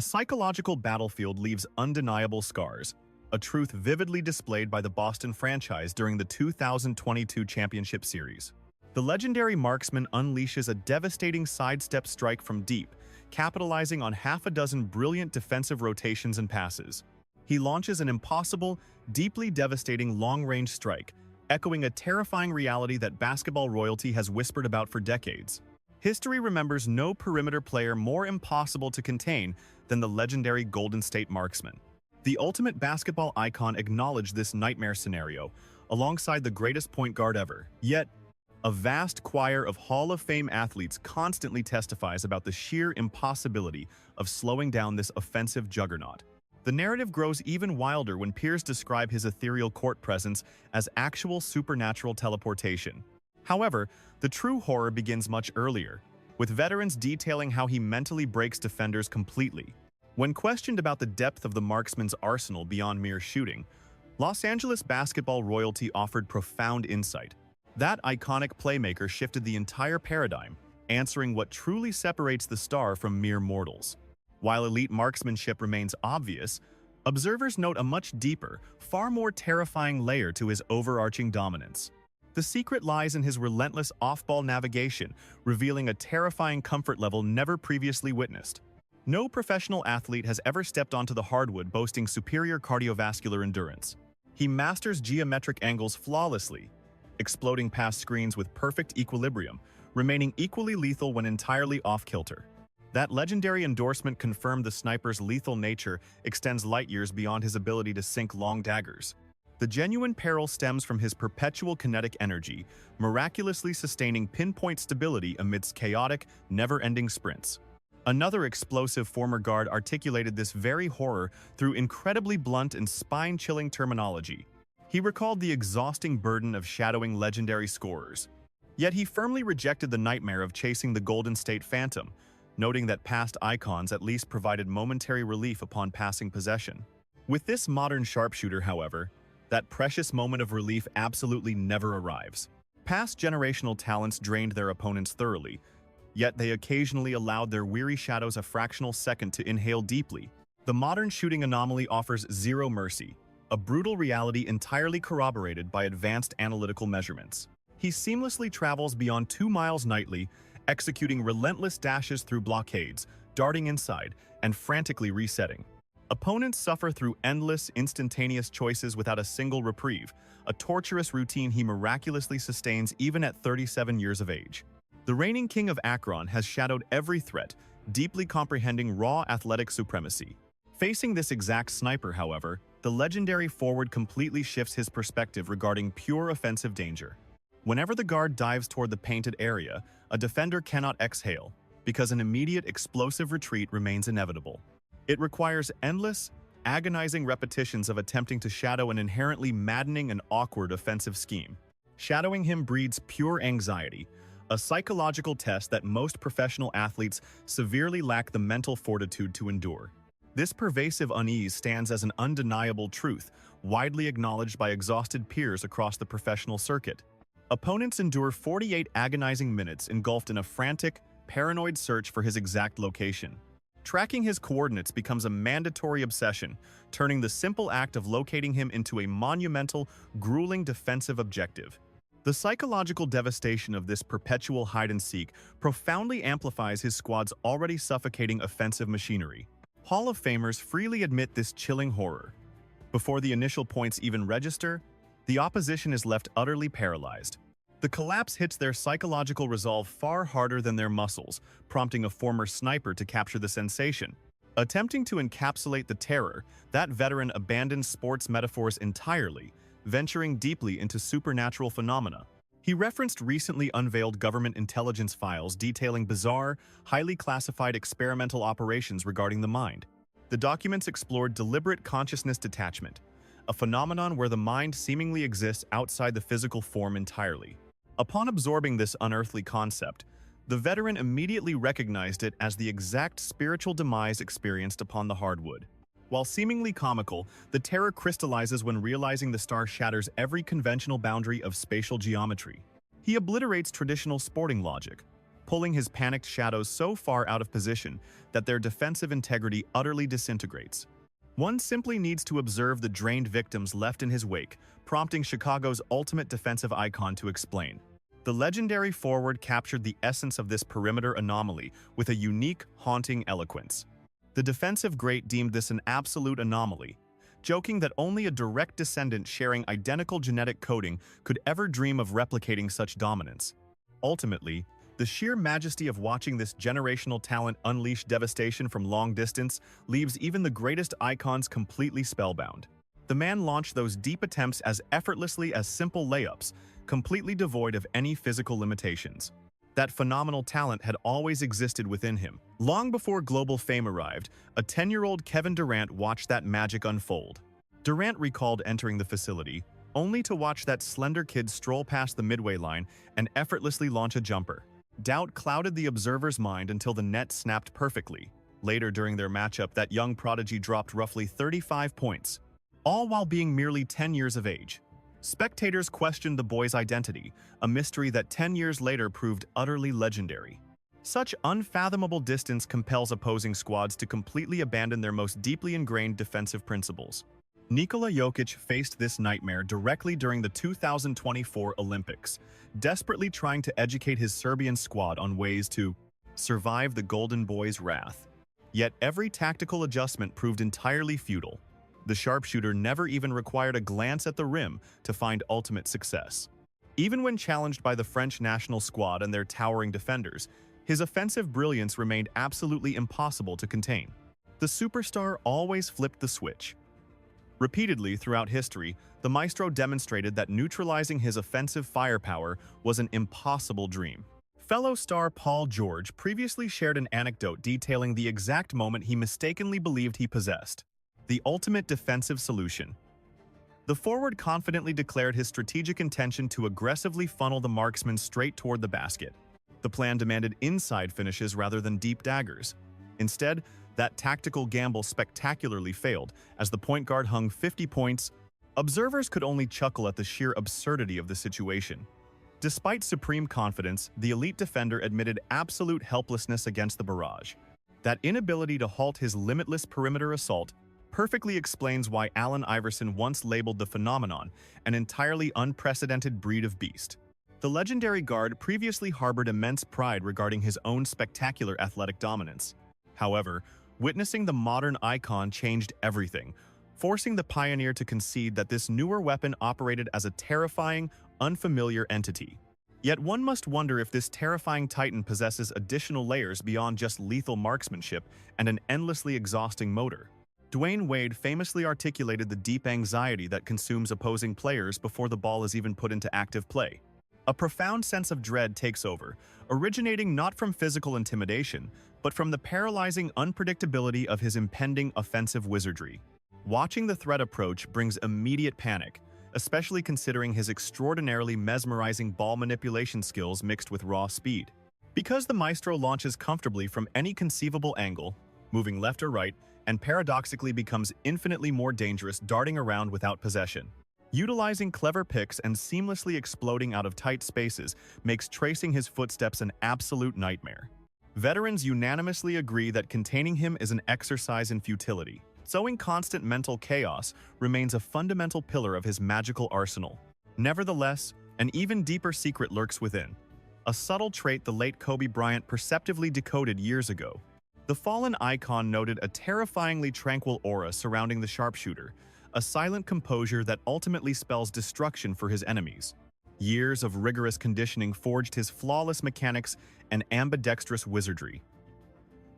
A psychological battlefield leaves undeniable scars, a truth vividly displayed by the Boston franchise during the 2022 championship series. The legendary marksman unleashes a devastating sidestep strike from deep, capitalizing on half a dozen brilliant defensive rotations and passes. He launches an impossible, deeply devastating long-range strike, echoing a terrifying reality that basketball royalty has whispered about for decades. History remembers no perimeter player more impossible to contain than the legendary Golden State marksman. The ultimate basketball icon acknowledged this nightmare scenario, alongside the greatest point guard ever. Yet, a vast choir of Hall of Fame athletes constantly testifies about the sheer impossibility of slowing down this offensive juggernaut. The narrative grows even wilder when peers describe his ethereal court presence as actual supernatural teleportation. However, the true horror begins much earlier, with veterans detailing how he mentally breaks defenders completely. When questioned about the depth of the marksman's arsenal beyond mere shooting, Los Angeles basketball royalty offered profound insight. That iconic playmaker shifted the entire paradigm, answering what truly separates the star from mere mortals. While elite marksmanship remains obvious, observers note a much deeper, far more terrifying layer to his overarching dominance. The secret lies in his relentless off-ball navigation, revealing a terrifying comfort level never previously witnessed. No professional athlete has ever stepped onto the hardwood boasting superior cardiovascular endurance. He masters geometric angles flawlessly, exploding past screens with perfect equilibrium, remaining equally lethal when entirely off-kilter. That legendary endorsement confirmed the sniper's lethal nature extends light years beyond his ability to sink long daggers. The genuine peril stems from his perpetual kinetic energy, miraculously sustaining pinpoint stability amidst chaotic, never-ending sprints. Another explosive former guard articulated this very horror through incredibly blunt and spine-chilling terminology. He recalled the exhausting burden of shadowing legendary scorers. Yet he firmly rejected the nightmare of chasing the Golden State Phantom, noting that past icons at least provided momentary relief upon passing possession. With this modern sharpshooter, however, that precious moment of relief absolutely never arrives. Past generational talents drained their opponents thoroughly, yet they occasionally allowed their weary shadows a fractional second to inhale deeply. The modern shooting anomaly offers zero mercy, a brutal reality entirely corroborated by advanced analytical measurements. He seamlessly travels beyond 2 miles nightly, executing relentless dashes through blockades, darting inside, and frantically resetting. Opponents suffer through endless, instantaneous choices without a single reprieve, a torturous routine he miraculously sustains even at 37 years of age. The reigning king of Akron has shadowed every threat, deeply comprehending raw athletic supremacy. Facing this exact sniper, however, the legendary forward completely shifts his perspective regarding pure offensive danger. Whenever the guard dives toward the painted area, a defender cannot exhale, because an immediate explosive retreat remains inevitable. It requires endless, agonizing repetitions of attempting to shadow an inherently maddening and awkward offensive scheme. Shadowing him breeds pure anxiety, a psychological test that most professional athletes severely lack the mental fortitude to endure. This pervasive unease stands as an undeniable truth, widely acknowledged by exhausted peers across the professional circuit. Opponents endure 48 agonizing minutes engulfed in a frantic, paranoid search for his exact location. Tracking his coordinates becomes a mandatory obsession, turning the simple act of locating him into a monumental, grueling defensive objective. The psychological devastation of this perpetual hide-and-seek profoundly amplifies his squad's already suffocating offensive machinery. Hall of Famers freely admit this chilling horror. Before the initial points even register, the opposition is left utterly paralyzed. The collapse hits their psychological resolve far harder than their muscles, prompting a former sniper to capture the sensation. Attempting to encapsulate the terror, that veteran abandons sports metaphors entirely, venturing deeply into supernatural phenomena. He referenced recently unveiled government intelligence files detailing bizarre, highly classified experimental operations regarding the mind. The documents explored deliberate consciousness detachment, a phenomenon where the mind seemingly exists outside the physical form entirely. Upon absorbing this unearthly concept, the veteran immediately recognized it as the exact spiritual demise experienced upon the hardwood. While seemingly comical, the terror crystallizes when realizing the star shatters every conventional boundary of spatial geometry. He obliterates traditional sporting logic, pulling his panicked shadows so far out of position that their defensive integrity utterly disintegrates. One simply needs to observe the drained victims left in his wake, prompting Chicago's ultimate defensive icon to explain. The legendary forward captured the essence of this perimeter anomaly with a unique, haunting eloquence. The defensive great deemed this an absolute anomaly, joking that only a direct descendant sharing identical genetic coding could ever dream of replicating such dominance. Ultimately, the sheer majesty of watching this generational talent unleash devastation from long distance leaves even the greatest icons completely spellbound. The man launched those deep attempts as effortlessly as simple layups, completely devoid of any physical limitations. That phenomenal talent had always existed within him. Long before global fame arrived, a 10-year-old Kevin Durant watched that magic unfold. Durant recalled entering the facility, only to watch that slender kid stroll past the midway line and effortlessly launch a jumper. Doubt clouded the observer's mind until the net snapped perfectly. Later during their matchup, that young prodigy dropped roughly 35 points, all while being merely 10 years of age. Spectators questioned the boy's identity, a mystery that 10 years later proved utterly legendary. Such unfathomable distance compels opposing squads to completely abandon their most deeply ingrained defensive principles. Nikola Jokic faced this nightmare directly during the 2024 Olympics, desperately trying to educate his Serbian squad on ways to survive the Golden Boy's wrath. Yet every tactical adjustment proved entirely futile. The sharpshooter never even required a glance at the rim to find ultimate success. Even when challenged by the French national squad and their towering defenders, his offensive brilliance remained absolutely impossible to contain. The superstar always flipped the switch. Repeatedly throughout history, the maestro demonstrated that neutralizing his offensive firepower was an impossible dream. Fellow star Paul George previously shared an anecdote detailing the exact moment he mistakenly believed he possessed: the ultimate defensive solution. The forward confidently declared his strategic intention to aggressively funnel the marksman straight toward the basket. The plan demanded inside finishes rather than deep daggers. Instead, that tactical gamble spectacularly failed, as the point guard hung 50 points. Observers could only chuckle at the sheer absurdity of the situation. Despite supreme confidence, the elite defender admitted absolute helplessness against the barrage. That inability to halt his limitless perimeter assault perfectly explains why Allen Iverson once labeled the phenomenon an entirely unprecedented breed of beast. The legendary guard previously harbored immense pride regarding his own spectacular athletic dominance. However, witnessing the modern icon changed everything, forcing the pioneer to concede that this newer weapon operated as a terrifying, unfamiliar entity. Yet one must wonder if this terrifying titan possesses additional layers beyond just lethal marksmanship and an endlessly exhausting motor. Dwayne Wade famously articulated the deep anxiety that consumes opposing players before the ball is even put into active play. A profound sense of dread takes over, originating not from physical intimidation, but from the paralyzing unpredictability of his impending offensive wizardry. Watching the threat approach brings immediate panic, especially considering his extraordinarily mesmerizing ball manipulation skills mixed with raw speed. Because the maestro launches comfortably from any conceivable angle, moving left or right, and paradoxically becomes infinitely more dangerous darting around without possession. Utilizing clever picks and seamlessly exploding out of tight spaces makes tracing his footsteps an absolute nightmare. Veterans unanimously agree that containing him is an exercise in futility. Sowing constant mental chaos remains a fundamental pillar of his magical arsenal. Nevertheless, an even deeper secret lurks within. A subtle trait the late Kobe Bryant perceptively decoded years ago. The fallen icon noted a terrifyingly tranquil aura surrounding the sharpshooter, a silent composure that ultimately spells destruction for his enemies. Years of rigorous conditioning forged his flawless mechanics and ambidextrous wizardry.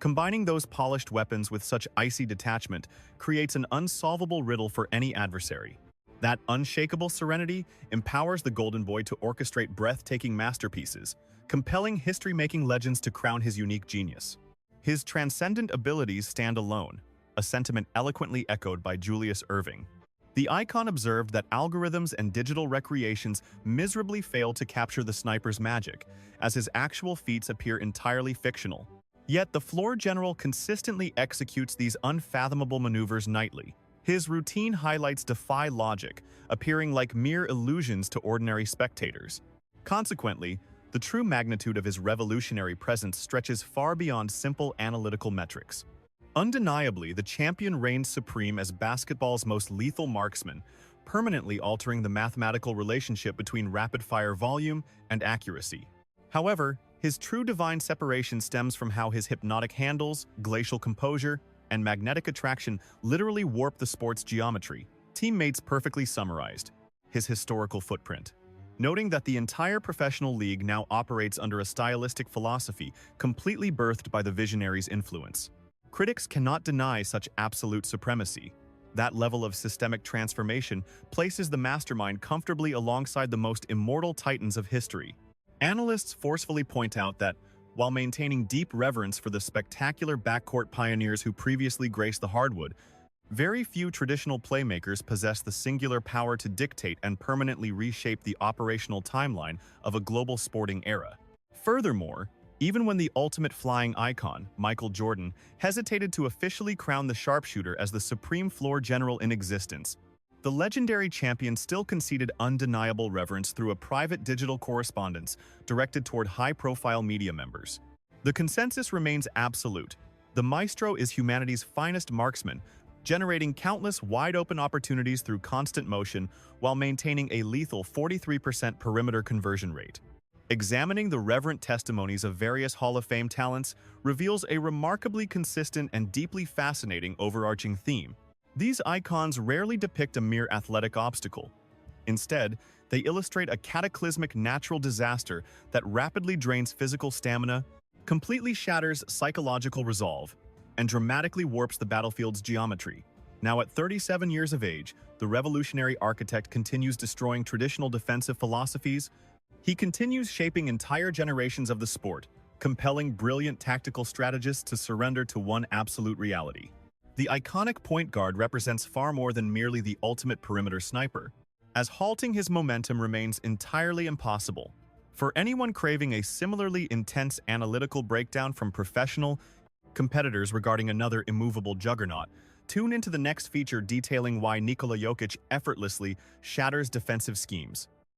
Combining those polished weapons with such icy detachment creates an unsolvable riddle for any adversary. That unshakable serenity empowers the Golden Boy to orchestrate breathtaking masterpieces, compelling history-making legends to crown his unique genius. His transcendent abilities stand alone, a sentiment eloquently echoed by Julius Erving. The icon observed that algorithms and digital recreations miserably fail to capture the sniper's magic, as his actual feats appear entirely fictional. Yet the floor general consistently executes these unfathomable maneuvers nightly. His routine highlights defy logic, appearing like mere illusions to ordinary spectators. Consequently, The true magnitude of his revolutionary presence stretches far beyond simple analytical metrics. Undeniably, the champion reigns supreme as basketball's most lethal marksman, permanently altering the mathematical relationship between rapid-fire volume and accuracy. However, his true divine separation stems from how his hypnotic handles, glacial composure, and magnetic attraction literally warp the sport's geometry. Teammates perfectly summarized his historical footprint, noting that the entire professional league now operates under a stylistic philosophy completely birthed by the visionary's influence. Critics cannot deny such absolute supremacy. That level of systemic transformation places the mastermind comfortably alongside the most immortal titans of history. Analysts forcefully point out that, while maintaining deep reverence for the spectacular backcourt pioneers who previously graced the hardwood, very few traditional playmakers possess the singular power to dictate and permanently reshape the operational timeline of a global sporting era. Furthermore, even when the ultimate flying icon, Michael Jordan, hesitated to officially crown the sharpshooter as the supreme floor general in existence, the legendary champion still conceded undeniable reverence through a private digital correspondence directed toward high-profile media members. The consensus remains absolute. The maestro is humanity's finest marksman, generating countless wide-open opportunities through constant motion while maintaining a lethal 43% perimeter conversion rate. Examining the reverent testimonies of various Hall of Fame talents reveals a remarkably consistent and deeply fascinating overarching theme. These icons rarely depict a mere athletic obstacle. Instead, they illustrate a cataclysmic natural disaster that rapidly drains physical stamina, completely shatters psychological resolve, and dramatically warps the battlefield's geometry. Now at 37 years of age, the revolutionary architect continues destroying traditional defensive philosophies. He continues shaping entire generations of the sport, compelling brilliant tactical strategists to surrender to one absolute reality. The iconic point guard represents far more than merely the ultimate perimeter sniper, as halting his momentum remains entirely impossible. For anyone craving a similarly intense analytical breakdown from professional competitors regarding another immovable juggernaut, tune into the next feature detailing why Nikola Jokic effortlessly shatters defensive schemes.